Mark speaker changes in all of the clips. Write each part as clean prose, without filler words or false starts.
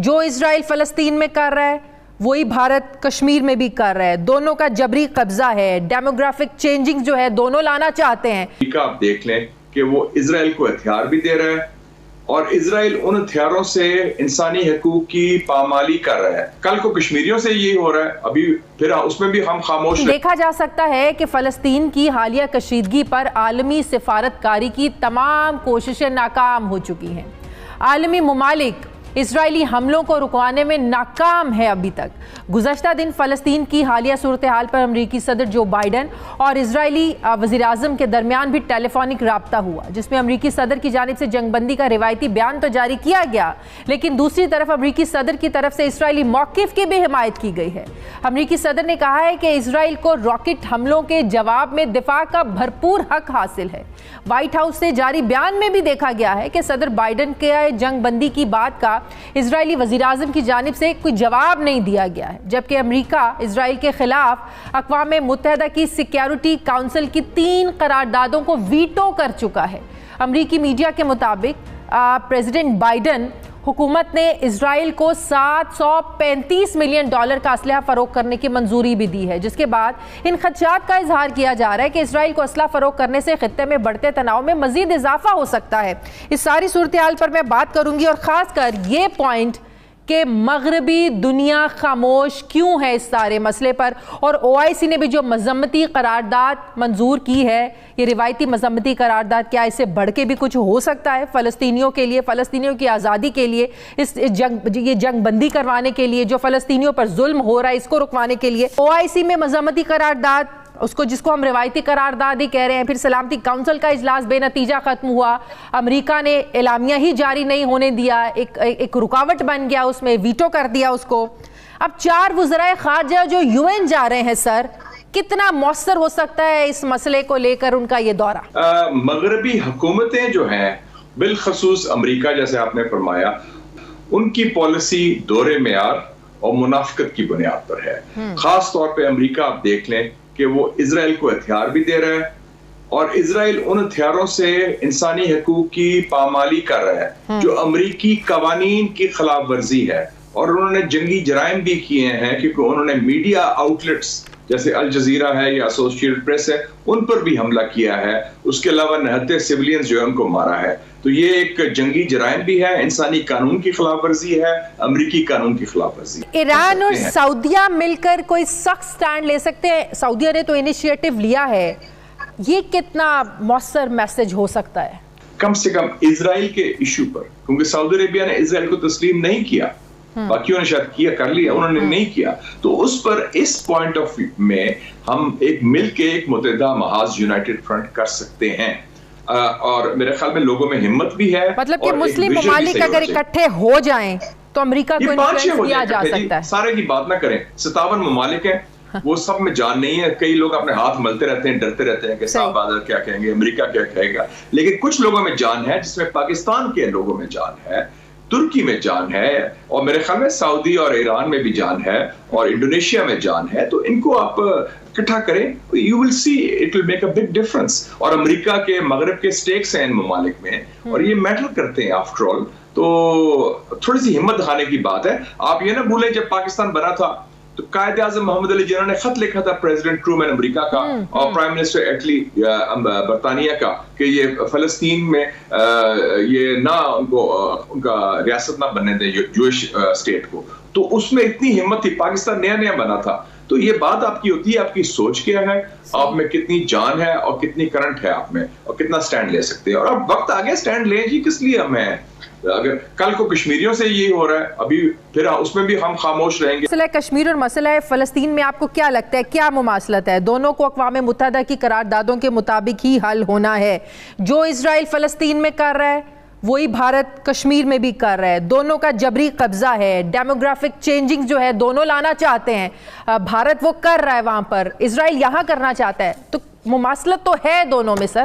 Speaker 1: جو اسرائیل فلسطین میں کر رہا ہے وہی بھارت کشمیر میں بھی کر رہا ہے. دونوں کا جبری قبضہ ہے, ڈیموگرافک چینجنگ جو ہے دونوں لانا چاہتے ہیں.
Speaker 2: آپ دیکھ لیں کہ وہ اسرائیل کو ہتھیار بھی دے رہا ہے اور اسرائیل ان ہتھیاروں سے انسانی حقوق کی پامالی کر رہا ہے. کل کو کشمیریوں سے یہی ہو رہا ہے, ابھی پھر اس میں بھی ہم خاموش.
Speaker 1: دیکھا جا سکتا ہے کہ فلسطین کی حالیہ کشیدگی پر عالمی سفارتکاری کی تمام کوششیں ناکام ہو چکی ہیں. عالمی ممالک اسرائیلی حملوں کو رکوانے میں ناکام ہے ابھی تک. گزشتہ دن فلسطین کی حالیہ صورتحال پر امریکی صدر جو بائیڈن اور اسرائیلی وزیراعظم کے درمیان بھی ٹیلی فونک رابطہ ہوا, جس میں امریکی صدر کی جانب سے جنگ بندی کا روایتی بیان تو جاری کیا گیا, لیکن دوسری طرف امریکی صدر کی طرف سے اسرائیلی موقف کی بھی حمایت کی گئی ہے. امریکی صدر نے کہا ہے کہ اسرائیل کو راکٹ حملوں کے جواب میں دفاع کا بھرپور حق حاصل ہے. وائٹ ہاؤس سے جاری بیان میں بھی دیکھا گیا ہے کہ صدر بائیڈن کے جنگ بندی کی بات کا اسرائیلی وزیراعظم کی جانب سے کوئی جواب نہیں دیا گیا ہے, جبکہ امریکہ اسرائیل کے خلاف اقوام متحدہ کی سیکیورٹی کونسل کی 3 قراردادوں کو ویٹو کر چکا ہے. امریکی میڈیا کے مطابق پریزیڈنٹ بائیڈن حکومت نے اسرائیل کو $735 ملین کا اسلحہ فروخت کرنے کی منظوری بھی دی ہے, جس کے بعد ان خدشات کا اظہار کیا جا رہا ہے کہ اسرائیل کو اسلحہ فروخت کرنے سے خطے میں بڑھتے تناؤ میں مزید اضافہ ہو سکتا ہے. اس ساری صورتحال پر میں بات کروں گی, اور خاص کر یہ پوائنٹ کہ مغربی دنیا خاموش کیوں ہے اس سارے مسئلے پر, اور OIC نے بھی جو مذمتی قرارداد منظور کی ہے, یہ روایتی مذمتی قرارداد, کیا اس سے بڑھ کے بھی کچھ ہو سکتا ہے فلسطینیوں کے لیے, فلسطینیوں کی آزادی کے لیے, یہ جنگ بندی کروانے کے لیے, جو فلسطینیوں پر ظلم ہو رہا ہے اس کو رکوانے کے لیے. OIC میں مذمتی قرارداد, اس کو جس کو ہم روایتی قرارداد ہی کہہ رہے ہیں, پھر سلامتی کونسل کا اجلاس بے نتیجہ ختم ہوا, امریکہ نے اعلامیہ ہی جاری نہیں ہونے دیا, ایک رکاوٹ بن گیا, اس میں ویٹو کر دیا اس کو. اب 4 وزرائے خارجہ جو UN جا رہے ہیں سر, کتنا مؤثر ہو سکتا ہے اس مسئلے کو لے کر ان کا یہ دورہ؟
Speaker 2: مغربی حکومتیں جو ہیں, بالخصوص امریکہ جیسے آپ نے فرمایا, ان کی پالیسی دور معیار اور منافقت کی بنیاد پر ہے. خاص طور پہ امریکہ آپ دیکھ لیں کہ وہ اسرائیل کو ہتھیار بھی دے رہا ہے اور اسرائیل ان ہتھیاروں سے انسانی حقوق کی پامالی کر رہا ہے جو امریکی قوانین کی خلاف ورزی ہے. اور انہوں نے جنگی جرائم بھی کیے ہیں, کیونکہ انہوں نے میڈیا آؤٹلیٹس جیسے الجزیرہ ہے یا ایسوسیٹڈ پریس ہے, ان پر بھی حملہ کیا ہے. اس کے علاوہ 69 سیولینز جو ان کو مارا ہے. تو یہ ایک جنگی جرائم بھی ہے, انسانی قانون کی خلاف ورزی ہے, امریکی قانون کی خلاف ورزی.
Speaker 1: ایران اور سعودیہ مل کر کوئی سخت سٹینڈ لے سکتے ہیں؟ سعودیہ نے تو انیشیٹو لیا ہے, یہ کتنا مؤثر میسج ہو سکتا ہے؟
Speaker 2: کم سے کم اسرائیل کے ایشو پر, کیونکہ سعودی عربیہ نے اسرائیل کو تسلیم نہیں کیا, باقیوں نے شاید کیا کر لیا, انہوں نے نہیں کیا. تو اس پر اس پوائنٹ آف ویو میں ہم ایک مل کے ایک متحدہ محاذ یونائٹڈ فرنٹ کر سکتے ہیں, اور میرے خیال میں لوگوں میں ہمت بھی ہے.
Speaker 1: مطلب کہ مسلم ممالک اگر اکٹھے ہو جائیں تو امریکہ کو انفلوئنس کیا جا سکتا ہے.
Speaker 2: سارے کی بات نہ کریں, 57 ممالک ہیں, وہ سب میں جان نہیں ہے. کئی لوگ اپنے ہاتھ ملتے رہتے ہیں, ڈرتے رہتے ہیں کہ صاحب بادر کیا کہیں گے, امریکہ کیا کہے گا. لیکن کچھ لوگوں میں جان ہے, جس میں پاکستان کے لوگوں میں جان ہے, ترکی میں جان ہے, اور میرے خیال میں سعودی اور ایران میں بھی جان ہے, اور انڈونیشیا میں جان ہے. تو ان کو آپ اکٹھا کریں, you will see it will make a big difference. اور امریکہ کے مغرب کے سٹیکس ہیں ان ممالک میں, اور یہ میٹر کرتے ہیں آفٹر آل. تو تھوڑی سی ہمت دکھانے کی بات ہے. آپ یہ نہ بھولیں جب پاکستان بنا تھا تو قائد اعظم محمد علی جناح نے خط لکھا تھا پریزیڈنٹ ٹرومین امریکہ کا اور پرائم منسٹر ایٹلی برطانیہ کا کہ یہ فلسطین میں یہ نہ ان کا ریاست نہ بننے دیں جوئش اسٹیٹ کو. تو اس میں اتنی ہمت تھی, پاکستان نیا نیا بنا تھا. تو یہ بات آپ کی ہوتی ہے, آپ کی سوچ کیا ہے, آپ میں کتنی جان ہے اور کتنی کرنٹ ہے آپ میں, اور کتنا سٹینڈ لے سکتے ہیں. اور اب وقت آ گیا سٹینڈ لیں جی, کس لیے ہمیں, اگر کل کو کشمیریوں سے یہ ہو رہا ہے, ابھی پھر اس میں بھی ہم خاموش رہیں گے.
Speaker 1: مسئلہ کشمیر اور مسئلہ فلسطین میں آپ کو کیا لگتا ہے, کیا مماثلت ہے؟ دونوں کو اقوام متحدہ کی قراردادوں کے مطابق ہی حل ہونا ہے. جو اسرائیل فلسطین میں کر رہا ہے وہی بھارت کشمیر میں بھی کر رہا ہے. دونوں کا جبری قبضہ ہے, ڈیموگرافک چینجنگ جو ہے دونوں لانا چاہتے ہیں. بھارت وہ کر رہا ہے وہاں پر, اسرائیل یہاں کرنا چاہتا ہے. تو مماثلت تو ہے دونوں میں سر.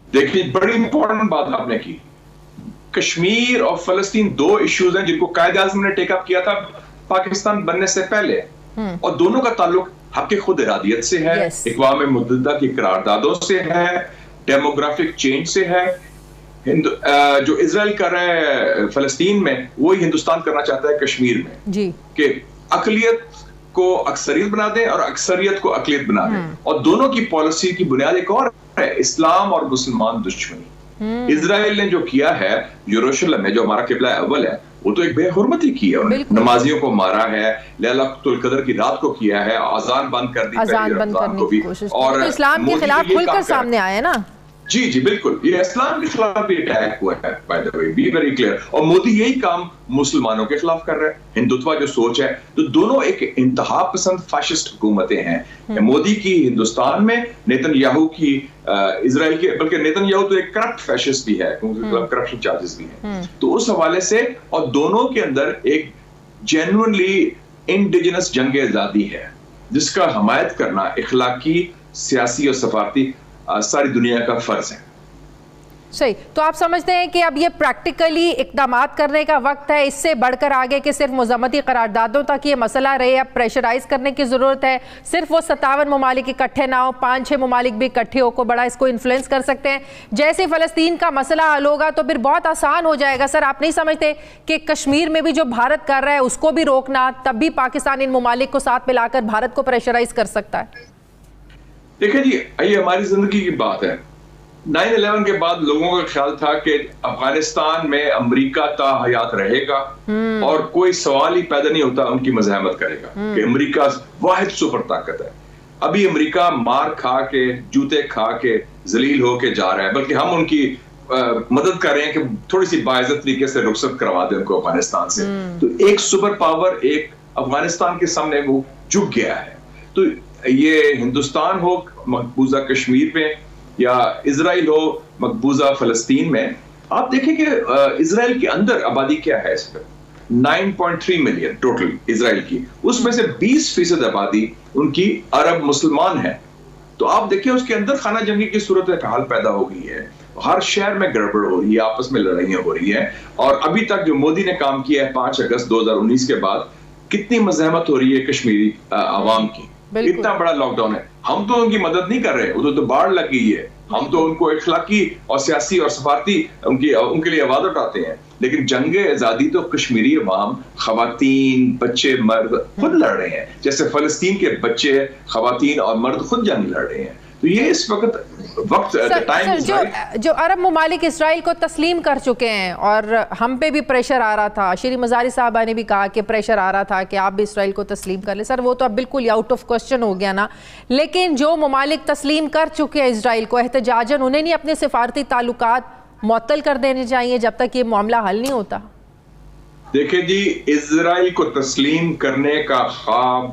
Speaker 2: دیکھیے بڑی امپورٹنٹ بات آپ نے کی, کشمیر اور فلسطین 2 ایشوز ہیں جن کو قائد اعظم نے ٹیک اپ کیا تھا پاکستان بننے سے پہلے, اور دونوں کا تعلق حق خود ارادیت سے ہے, اقوام متحدہ کی قراردادوں سے ہے, ڈیموگرافک چینج سے ہے. جو اسرائیل کر رہا ہے فلسطین میں وہی ہندوستان کرنا چاہتا ہے کشمیر میں جی کہ اقلیت کو اکثریت بنا دیں اور اکثریت کو اقلیت بنا دیں اور دونوں کی پالیسی کی بنیاد ایک اور ہے اسلام اور مسلمان دشمنی اسرائیل نے جو کیا ہے یروشلم میں جو ہمارا قبلہ اول ہے وہ تو ایک بے حرمتی کی ہے انہوں نے نمازیوں کو مارا ہے لیلۃ القدر کی رات کو کیا ہے اذان بند کر دی رمضان کو بھی اور
Speaker 1: اسلام کے خلاف کھل کر سامنے آئے نا
Speaker 2: جی بالکل یہ اسلام کے خلاف بھی اٹیک ہوا ہے by the way be very clear اور مودی یہی کام مسلمانوں کے خلاف کر رہے ہیں ہندوتوا جو سوچ ہے تو دونوں ایک انتہا پسند فاشسٹ حکومتیں ہیں مودی کی ہندوستان میں نیتن یاہو کی اسرائیل کے بلکہ نیتن یاہو تو ایک کرپٹ فیشسٹ بھی ہے کیونکہ کرپشن چارجز بھی ہیں تو اس حوالے سے اور دونوں کے اندر ایک جینوئنلی انڈیجنس جنگ آزادی ہے جس کا حمایت کرنا اخلاقی سیاسی اور سفارتی ساری دنیا کا فرض ہے
Speaker 1: صحیح تو آپ سمجھتے ہیں کہ اب یہ پریکٹیکلی اقدامات کرنے کا وقت ہے اس سے بڑھ کر آگے کہ صرف مذمتی قراردادوں تک یہ مسئلہ رہے اب پریشرائز کرنے کی ضرورت ہے صرف وہ 57 ممالک اکٹھے نہ ہو 5-6 ممالک بھی اکٹھے ہو کو بڑا اس کو انفلوئنس کر سکتے ہیں جیسے فلسطین کا مسئلہ حل ہوگا تو پھر بہت آسان ہو جائے گا سر آپ نہیں سمجھتے کہ کشمیر میں بھی جو بھارت کر رہا ہے اس کو بھی روکنا تب بھی پاکستان ان ممالک کو ساتھ ملا کر بھارت کو پریشرائز کر سکتا ہے
Speaker 2: دیکھیں جی یہ ہماری زندگی کی بات ہے 9/11 کے بعد لوگوں کا خیال تھا کہ افغانستان میں امریکہ تا حیات رہے گا اور کوئی سوال ہی پیدا نہیں ہوتا ان کی مزاحمت کرے گا کہ امریکہ واحد سپر طاقت ہے ابھی امریکہ مار کھا کے جوتے کھا کے ذلیل ہو کے جا رہا ہے بلکہ ہم ان کی مدد کر رہے ہیں کہ تھوڑی سی باعزت طریقے سے رخصت کروا دیں ان کو افغانستان سے تو ایک سپر پاور ایک افغانستان کے سامنے وہ جھک گیا ہے تو یہ ہندوستان ہو مقبوضہ کشمیر میں یا اسرائیل ہو مقبوضہ فلسطین میں آپ دیکھیں کہ اسرائیل کے اندر آبادی کیا ہے اس وقت 9.3 ملین ٹوٹل اسرائیل کی اس میں سے 20% آبادی ان کی عرب مسلمان ہے تو آپ دیکھیں اس کے اندر خانہ جنگی کی صورتحال پیدا ہو گئی ہے ہر شہر میں گڑبڑ ہو رہی ہے آپس میں لڑائیاں ہو رہی ہیں اور ابھی تک جو مودی نے کام کیا ہے 5 اگست 2019 کے بعد کتنی مزاحمت ہو رہی ہے کشمیری عوام کی اتنا بڑا لاک ڈاؤن ہے ہم تو ان کی مدد نہیں کر رہے وہ تو باڑ لگ گئی ہے ہم تو ان کو اخلاقی اور سیاسی اور سفارتی ان کے لیے آواز اٹھاتے ہیں لیکن جنگ آزادی تو کشمیری عوام خواتین بچے مرد خود لڑ رہے ہیں جیسے فلسطین کے بچے خواتین اور مرد خود جنگ لڑ رہے ہیں تو یہ اس وقت
Speaker 1: جو عرب ممالک اسرائیل کو تسلیم کر چکے ہیں اور ہم پہ بھی پریشر آ رہا تھا شیری مزاری صاحبہ نے بھی کہا کہ پریشر آ رہا تھا کہ آپ بھی اسرائیل کو تسلیم کر لیں سر وہ تو اب بالکل آؤٹ آف کوسچن ہو گیا نا لیکن جو ممالک تسلیم کر چکے ہیں اسرائیل کو احتجاجاً انہیں نہیں اپنے سفارتی تعلقات معطل کر دینے چاہیے جب تک یہ معاملہ حل نہیں ہوتا
Speaker 2: دیکھیں جی اسرائیل کو تسلیم کرنے کا خواب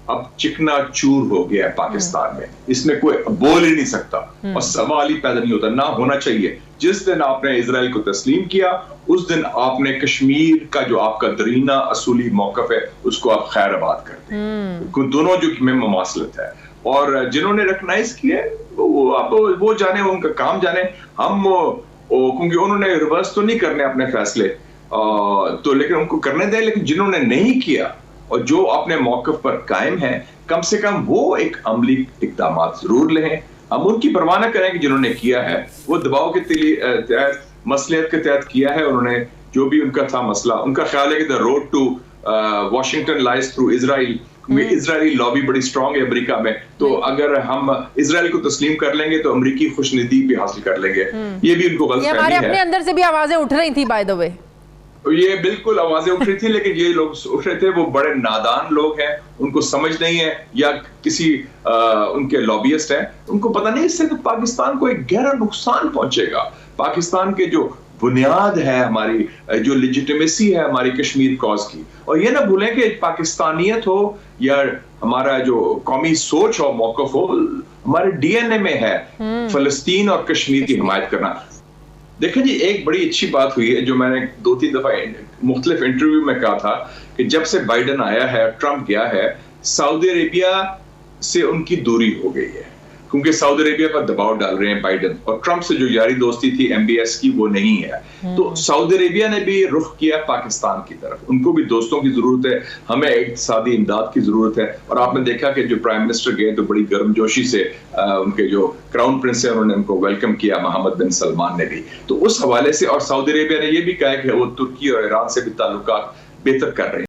Speaker 2: اب چکنا چور ہو گیا ہے پاکستان میں اس میں کوئی بول ہی نہیں سکتا اور سوال ہی پیدا نہیں ہوتا نہ ہونا چاہیے جس دن آپ نے اسرائیل کو تسلیم کیا اس دن آپ نے کشمیر کا جو آپ کا درینہ اصولی موقف ہے اس کو آپ خیر آباد کر دیں دونوں جو میں مماثلت ہے اور جنہوں نے ریکگنائز کیا وہ جانے ان کا کام جانے ہم کیونکہ انہوں نے ریورس تو نہیں کرنے اپنے فیصلے تو لیکن ان کو کرنے دیں لیکن جنہوں نے نہیں کیا اور جو اپنے موقف پر قائم ہیں کم سے کم وہ ایک عملی اقدامات ضرور لیں ہم ان کی پرواہ نہ کریں کہ جنہوں نے کیا ہے وہ دباؤ کے تحت مصلحت کے تحت کیا ہے انہوں نے جو بھی ان کا تھا مسئلہ ان کا خیال ہے کہ the road to Washington lies through Israel Israeli lobby بڑی سٹرونگ ہے امریکہ میں تو اگر ہم اسرائیل کو تسلیم کر لیں گے تو امریکی خوشندی بھی حاصل کر لیں گے یہ بھی ان کو غلط فہمی ہے
Speaker 1: ہمارے اپنے اندر سے بھی آوازیں اٹھ رہی تھی بائی دی وے
Speaker 2: یہ بالکل آوازیں اٹھ رہی تھی لیکن یہ لوگ اٹھ رہے تھے وہ بڑے نادان لوگ ہیں ان کو سمجھ نہیں ہے یا کسی ان کے لابیسٹ ہیں ان کو پتہ نہیں اس سے تو پاکستان کو ایک گہرا نقصان پہنچے گا پاکستان کے جو بنیاد ہے ہماری جو لیجیٹیمیسی ہے ہماری کشمیر کاز کی اور یہ نہ بھولیں کہ پاکستانیت ہو یا ہمارا جو قومی سوچ ہو موقف ہو ہمارے ڈی این اے میں ہے فلسطین اور کشمیر کی حمایت کرنا دیکھیں جی ایک بڑی اچھی بات ہوئی ہے جو میں نے 2-3 دفعہ مختلف انٹرویو میں کہا تھا کہ جب سے بائیڈن آیا ہے ٹرمپ گیا ہے سعودی عربیہ سے ان کی دوری ہو گئی ہے کیونکہ سعودی عربیہ پر دباؤ ڈال رہے ہیں بائیڈن، اور ٹرمپ سے جو یاری دوستی تھی MBS کی وہ نہیں ہے. تو سعودی عربیہ نے بھی رخ کیا پاکستان کی طرف. ان کو بھی دوستوں کی ضرورت ہے، ہمیں اقتصادی امداد کی ضرورت ہے. اور آپ نے دیکھا کہ جو پرائم منسٹر گئے تو بڑی گرم جوشی سے ان کے جو کراؤن پرنس ہیں انہوں نے ان کو ویلکم کیا، محمد بن سلمان نے بھی. تو اس حوالے سے، اور سعودی عربیہ نے یہ بھی کہا کہ وہ ترکی اور ایران سے بھی تعلقات بہتر کر رہے ہیں.